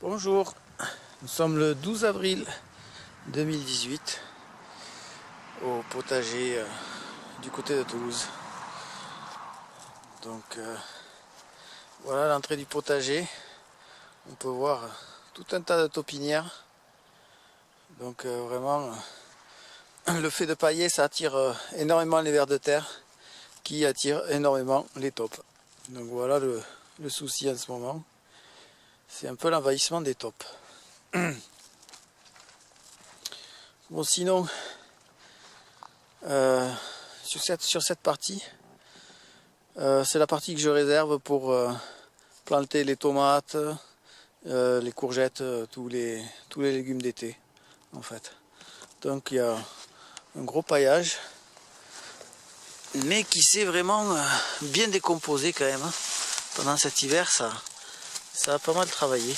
Bonjour, nous sommes le 12 avril 2018 au potager du côté de Toulouse. Donc voilà l'entrée du potager. On peut voir tout un tas de taupinières. Donc vraiment le fait de pailler, ça attire énormément les vers de terre qui attirent énormément les taupes. Donc voilà le souci en ce moment. C'est un peu l'envahissement des taupes. Bon, sinon, sur cette partie, c'est la partie que je réserve pour planter les tomates, les courgettes, tous les légumes d'été, en fait. Donc il y a un gros paillage, mais qui s'est vraiment bien décomposé quand même. Pendant cet hiver, ça a pas mal travaillé.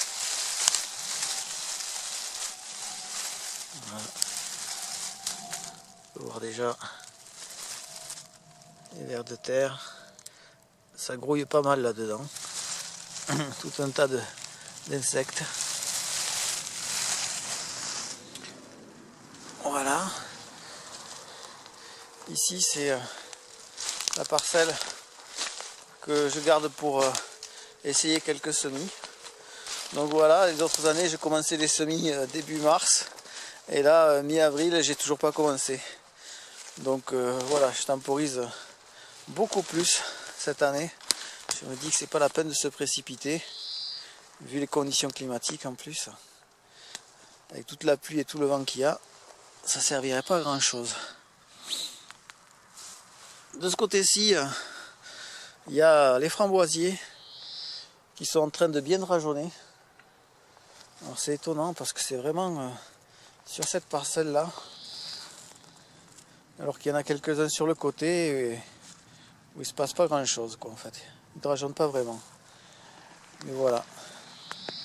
Voilà. On peut voir déjà les vers de terre. Ça grouille pas mal là-dedans. Tout un tas d'insectes. Voilà. Ici, c'est la parcelle que je garde pour essayer quelques semis. Donc voilà, les autres années, j'ai commencé les semis début mars. Et là, mi-avril, j'ai toujours pas commencé. Donc voilà, je temporise beaucoup plus cette année. Je me dis que c'est pas la peine de se précipiter, vu les conditions climatiques en plus. Avec toute la pluie et tout le vent qu'il y a, ça servirait pas à grand chose. De ce côté-ci, il y a les framboisiers qui sont en train de bien drageonner. Alors c'est étonnant parce que c'est vraiment sur cette parcelle là, alors qu'il y en a quelques-uns sur le côté où il se passe pas grand chose quoi en fait. Ils ne drageonnent pas vraiment. Mais voilà.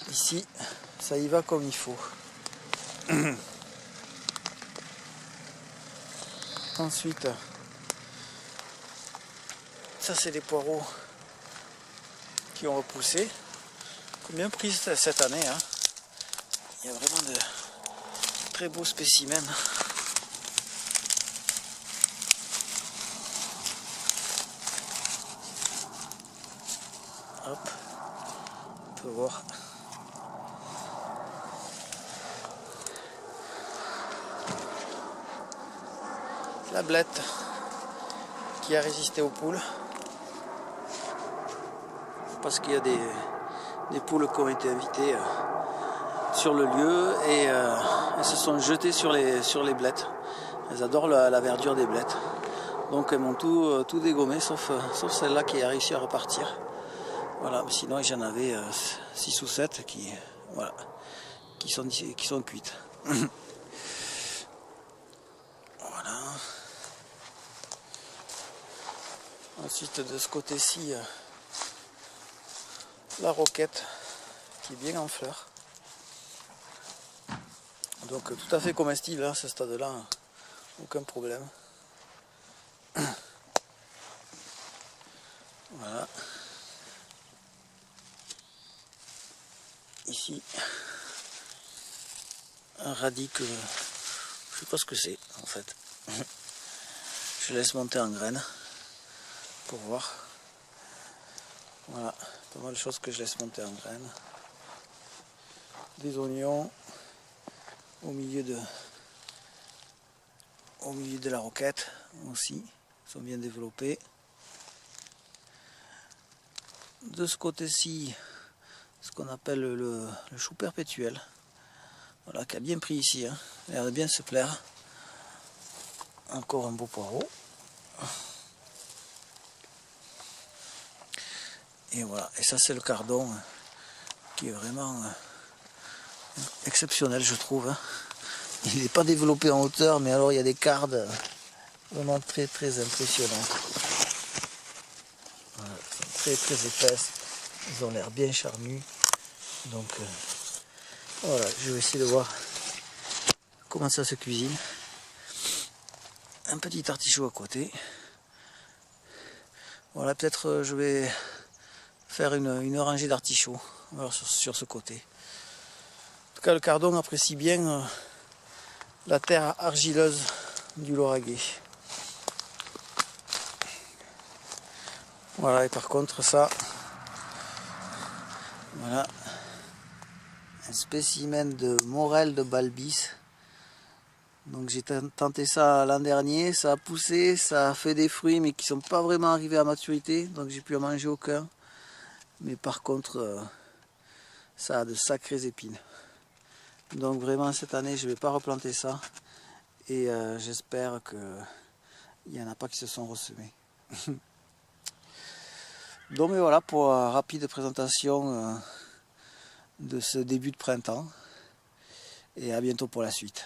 Ici, ça y va comme il faut. Ensuite, ça c'est des poireaux qui ont repoussé. Bien pris cette année. Hein. Il y a vraiment de très beaux spécimens. Hop, on peut voir. La blette qui a résisté aux poules. Parce qu'il y a des poules qui ont été invitées sur le lieu et elles se sont jetées sur les blettes. Elles adorent la verdure des blettes. Donc elles m'ont tout dégommé sauf celle-là qui a réussi à repartir. Voilà, mais sinon j'en avais 6 ou 7 qui sont cuites. Voilà. Ensuite de ce côté-ci, la roquette qui est bien en fleurs. Donc tout à fait comestible à ce stade-là, aucun problème. Voilà. Ici, un radis que je sais pas ce que c'est en fait. Je laisse monter en graines pour voir. Voilà, pas mal de choses que je laisse monter en graines. Des oignons au milieu de la roquette aussi, ils sont bien développés. De ce côté-ci, ce qu'on appelle le chou perpétuel. Voilà, qui a bien pris ici, hein. Il a l'air de bien se plaire. Encore un beau poireau. Et voilà, et ça c'est le cardon qui est vraiment exceptionnel je trouve. Hein. Il n'est pas développé en hauteur, mais alors il y a des cardes vraiment très impressionnantes. Voilà, elles sont très épaisses, ils ont l'air bien charnus. Donc voilà, je vais essayer de voir comment ça se cuisine. Un petit artichaut à côté. Voilà, peut-être je vais faire une rangée d'artichauts sur ce côté. tout cas, le cardon apprécie bien la terre argileuse du Lauragais. Voilà, et par contre ça, voilà, un spécimen de morel de Balbis. Donc j'ai tenté ça l'an dernier, ça a poussé, ça a fait des fruits mais qui sont pas vraiment arrivés à maturité, donc j'ai pu en manger aucun. Mais par contre, ça a de sacrées épines. Donc vraiment cette année je vais pas replanter ça et j'espère qu'il n'y en a pas qui se sont ressemés. Donc voilà pour une rapide présentation de ce début de printemps et à bientôt pour la suite.